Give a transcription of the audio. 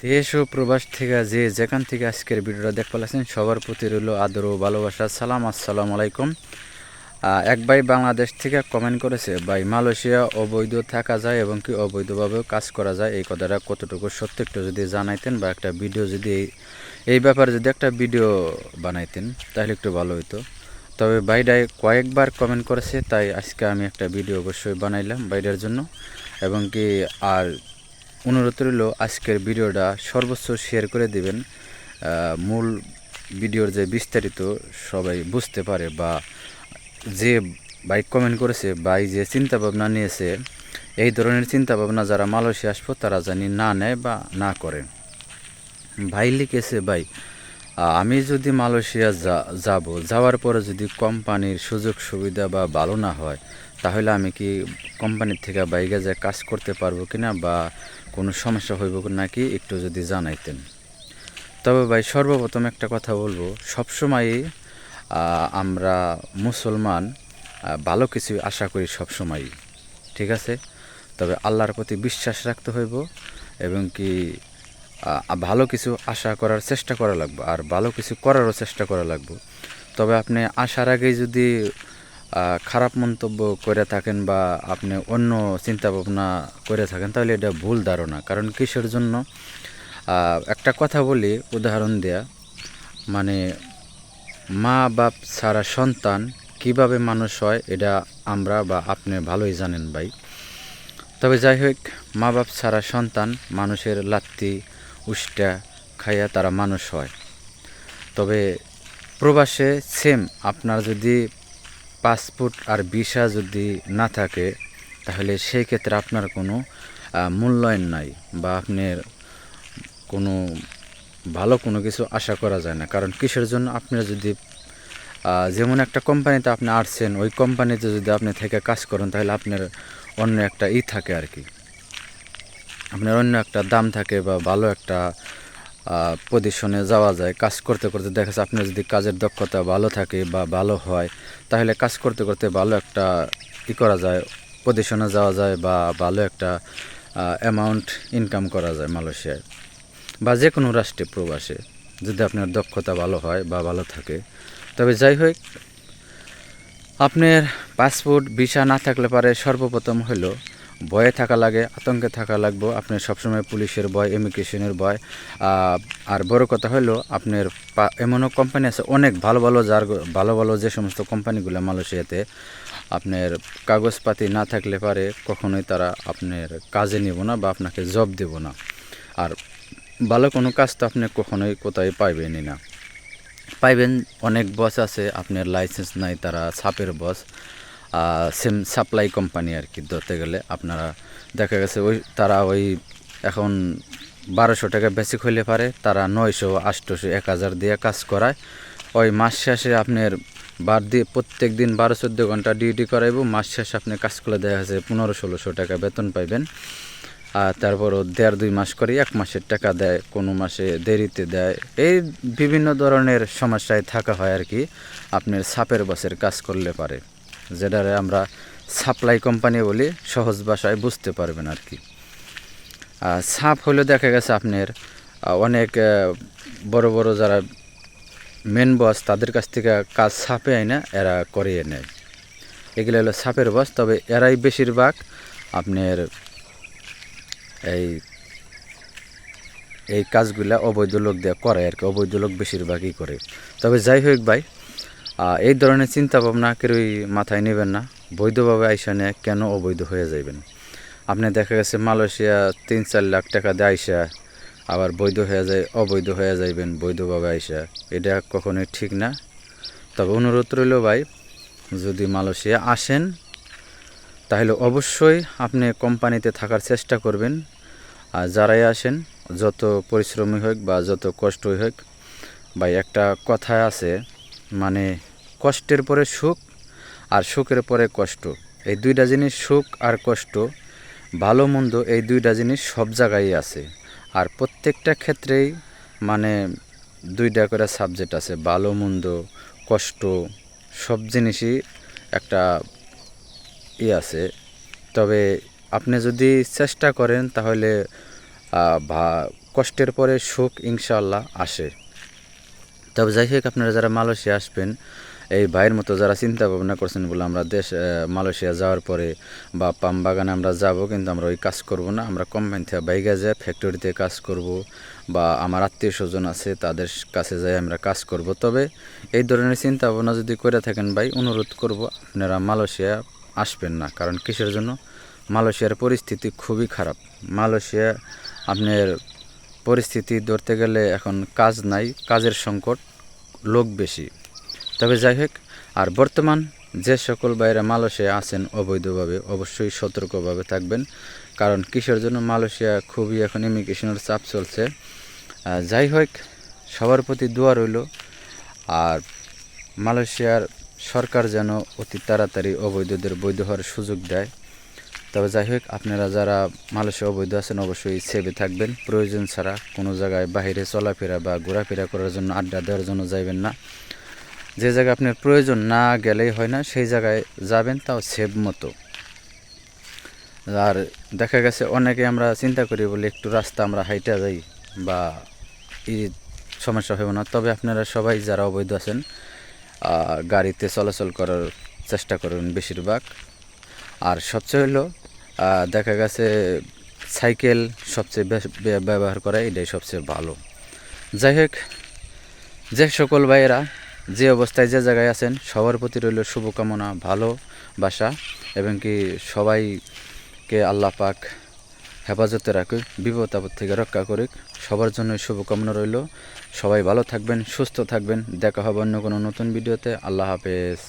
দেশ ও প্রবাস থেকে যে যেখান থেকে আজকের ভিডিওটা দেখতে পাচ্ছেন সবার প্রতি রইল আদর ও ভালোবাসা। সালাম, আসসালামু আলাইকুম। এক ভাই বাংলাদেশ থেকে কমেন্ট করেছে, ভাই মালয়েশিয়া অবৈধ থাকা যায় এবং কি অবৈধভাবেও কাজ করা যায়, এই কথাটা কতটুকু সত্য একটু যদি জানাইতেন বা একটা ভিডিও যদি এই ব্যাপারে যদি একটা ভিডিও বানাইতেন তাহলে একটু ভালো হতো। তবে ভাইটাই কয়েকবার কমেন্ট করেছে, তাই আজকে আমি একটা ভিডিও অবশ্যই বানাইলাম ভাইটার জন্য। এবং কি আর অনুরোধ রইল আজকের ভিডিওটা সর্বোচ্চ শেয়ার করে দিবেন, মূল ভিডিওর যে বিস্তারিত সবাই বুঝতে পারে, বা যে ভাই কমেন্ট করেছে ভাই যে চিন্তা ভাবনা নিয়েছে এই ধরনের চিন্তা ভাবনা যারা মালয়েশিয়া আসবো তারা জানি না নেয় বা না করে। ভাই লিখেছে, ভাই আমি যদি মালয়েশিয়া যাওয়ার পরে যদি কোম্পানির সুযোগ সুবিধা বা ভালো না হয় তাহলে আমি কি কোম্পানির থেকে বাইরে যে কাজ করতে পারবো কিনা বা কোনো সমস্যা হইব নাকি একটু যদি জানাইতেন। তবে ভাই সর্বপ্রথম একটা কথা বলবো, সবসময়ই আমরা মুসলমান ভালো কিছু আশা করি সবসময়ই, ঠিক আছে। তবে আল্লাহর প্রতি বিশ্বাস রাখতে হইব এবং কি ভালো কিছু আশা করার চেষ্টা করা লাগবে আর ভালো কিছু করারও চেষ্টা করা লাগবে। তবে আপনি আসার আগেই যদি খারাপ মন্তব্য করে থাকেন বা আপনি অন্য চিন্তা ভাবনা করে থাকেন তাহলে এটা ভুল ধারণা। কারণ কিসের জন্য, একটা কথা বলি উদাহরণ দেয়া, মানে মা বাপ ছাড়া সন্তান কিভাবে মানুষ হয় এটা আমরা বা আপনি ভালোই জানেন ভাই। তবে যাই হোক, মা বাপ ছাড়া সন্তান মানুষের লাত্তি উষ্টা খাইয়া তারা মানুষ হয়। তবে প্রবাসে সেম, আপনার যদি পাসপোর্ট আর ভিসা যদি না থাকে তাহলে সেই ক্ষেত্রে আপনার কোনো মূল্যায়ন নাই বা আপনার কোনো ভালো কোনো কিছু আশা করা যায় না। কারণ কিসের জন্য, আপনার যদি যেমন একটা কোম্পানিতে আপনি আসছেন ওই কোম্পানিতে যদি আপনি থেকে কাজ করেন তাহলে আপনার অন্য একটা থাকে আর কি, আপনার অন্য একটা দাম থাকে বা ভালো একটা পজিশনে যাওয়া যায়। কাজ করতে করতে দেখা যাচ্ছে আপনার যদি কাজের দক্ষতা ভালো থাকে বা ভালো হয় তাহলে কাজ করতে করতে ভালো একটা করা যায়, পজিশনে যাওয়া যায় বা ভালো একটা অ্যামাউন্ট ইনকাম করা যায় মালয়েশিয়ায় বা যে কোনো রাষ্ট্রে প্রবাসে, যদি আপনার দক্ষতা ভালো হয় বা ভালো থাকে। তবে যাই হোক, আপনার পাসপোর্ট ভিসা না থাকলে পারে সর্বপ্রথম হলো ভয়ে থাকা লাগে, আতঙ্কে থাকা লাগবে। আপনার সবসময় পুলিশের ভয়, ইমিগ্রেশনের ভয়। আর বড় কথা হলো আপনার এমনও কোম্পানি আছে অনেক ভালো ভালো, যার ভালো ভালো যে সমস্ত কোম্পানিগুলো মালয়েশিয়াতে আপনার কাগজপাতি না থাকলে পারে কখনোই তারা আপনার কাজে নেব না বা আপনাকে জব দেব না। আর ভালো কোনো কাজ তো আপনি কখনোই কোথায় পাইবেনই না। পাইবেন অনেক বস আছে আপনার লাইসেন্স নাই, তারা ছাপের বস, সেম সাপ্লাই কোম্পানি আর কি। ধরতে গেলে আপনারা দেখা গেছে ওই তারা ওই এখন 1200 টাকা বেসিক হইলে পারে তারা 900, 800, 1000 দিয়ে কাজ করায়। ওই মাস শেষে আপনার বার দিয়ে প্রত্যেক দিন 12-14 ঘন্টা ডিউটি করাইব, মাস শেষে আপনি কাজ করলে দেখা যাচ্ছে 1500-1600 টাকা বেতন পাইবেন। আর তারপরও 1.5-2 মাস করে 1 মাসের টাকা দেয়, কোনো মাসে দেরিতে দেয়। এই বিভিন্ন ধরনের সমস্যায় থাকা হয় আর কি আপনার ছাপের বসের কাজ করলে পারে, যেটারে আমরা সাপ্লাই কোম্পানি বলি, সহজ ভাষায় বুঝতে পারবেন আর কি। ছাপ হলে দেখা গেছে আপনার অনেক বড় বড় যারা মেন বস তাদের কাছ থেকে কাজ ছাপে আয় না, এরা করিয়ে নেয়। এগুলো হলো ছাপের বস। তবে এরাই বেশিরভাগ আপনার এই এই কাজগুলা অবৈধ লোক দিয়ে করে আর কি, অবৈধ লোক বেশিরভাগই করে। তবে যাই হোক ভাই, এই ধরনের চিন্তা ভাবনা কেউই মাথায় নেবেন না। বৈধভাবে আইসা নিয়ে কেন অবৈধ হয়ে যাইবেন। আপনি দেখা গেছে মালয়েশিয়া 3-4 লাখ টাকা দিয়ে আইসা আবার বৈধ হয়ে যায়, অবৈধ হয়ে যাইবেন বৈধভাবে আইসা, এটা কখনোই ঠিক না। তবে অনুরোধ রইল ভাই, যদি মালয়েশিয়া আসেন তাহলে অবশ্যই আপনি কোম্পানিতে থাকার চেষ্টা করবেন। আর যারাই আসেন যত পরিশ্রমী হোক বা যত কষ্টই হোক, ভাই একটা কথা আছে, মানে কষ্টের পরে সুখ আর সুখের পরে কষ্ট, এই দুইটা জিনিস, সুখ আর কষ্ট, ভালো মন্দ, এই দুইটা জিনিস সব জায়গায় আছে। আর প্রত্যেকটা ক্ষেত্রেই মানে দুইটা করে সাবজেক্ট আছে, ভালো মন্দ, কষ্ট, সব জিনিসই একটা আছে। তবে আপনি যদি চেষ্টা করেন তাহলে কষ্টের পরে সুখ ইনশাআল্লাহ আসে। তবে যাই হোক, আপনারা যারা মালয়েশিয়া আসবেন, এই ভাইয়ের মতো যারা চিন্তা ভাবনা করছেন বলে আমরা মালয়েশিয়া যাওয়ার পরে বা পাম বাগানে আমরা যাব, কিন্তু আমরা ওই কাজ করব না। আমরা কোম্পানি থেকে বাইকে যাই ফ্যাক্টরিতে কাজ করব, বা আমার আত্মীয় স্বজন আছে তাদের কাছে যাই আমরা কাজ করব। তবে এই ধরনের চিন্তা ভাবনা যদি করে থাকেন ভাই, অনুরোধ করব আপনারা মালয়েশিয়া আসবেন না। কারণ কিসের জন্য? মালয়েশিয়ার পরিস্থিতি খুবই খারাপ। মালয়েশিয়া আপনার পরিস্থিতি ধরতে গেলে এখন কাজ নাই, কাজের সংকট, লোক বেশি। তবে যাই হোক, আর বর্তমান যে সকল বাইরে মালয়েশিয়া আছেন অবৈধভাবে, অবশ্যই সতর্কভাবে থাকবেন। কারণ কিসের জন্য? মালয়েশিয়া খুবই এখন ইমিগ্রেশনের চাপ চলছে। যাই হোক, সবার প্রতি দোয়া রইল। আর মালয়েশিয়ার সরকার যেন অতি তাড়াতাড়ি অবৈধদের বৈধ হওয়ার সুযোগ দেয়। তবে যাই হোক, আপনারা যারা মালয়েশিয়া অবৈধ আছেন অবশ্যই সেভে থাকবেন। প্রয়োজন ছাড়া কোনো জায়গায় বাইরে চলাফেরা বা ঘোরাফেরা করার জন্য, আড্ডা দেওয়ার জন্য যাইবেন না। যে জায়গায় আপনার প্রয়োজন না গেলেই হয় না, সেই জায়গায় যাবেন, তাও সেভ মতো। আর দেখা গেছে অনেকে আমরা চিন্তা করি বলে একটু রাস্তা আমরা হাইটা যাই বা এই সমস্যা হবে না। তবে আপনারা সবাই যারা অবৈধ আছেন গাড়িতে চলাচল করার চেষ্টা করবেন বেশিরভাগ। আর সবচেয়ে হলো দেখা গেছে সাইকেল সবচেয়ে ব্যবহার করা, এটাই সবচেয়ে ভালো। যাই হোক, যে সকল ভাইয়েরা যে অবস্থায় যে জায়গায় আছেন সবার প্রতি রইল শুভকামনা, ভালোবাসা, এবং কি সবাইকে আল্লাহ পাক হেফাজতে রাখুক, বিপদ আপদ থেকে রক্ষা করুক। সবার জন্য শুভকামনা রইল। সবাই ভালো থাকবেন, সুস্থ থাকবেন। দেখা হবে অন্য কোনো নতুন ভিডিওতে। আল্লাহ হাফেজ।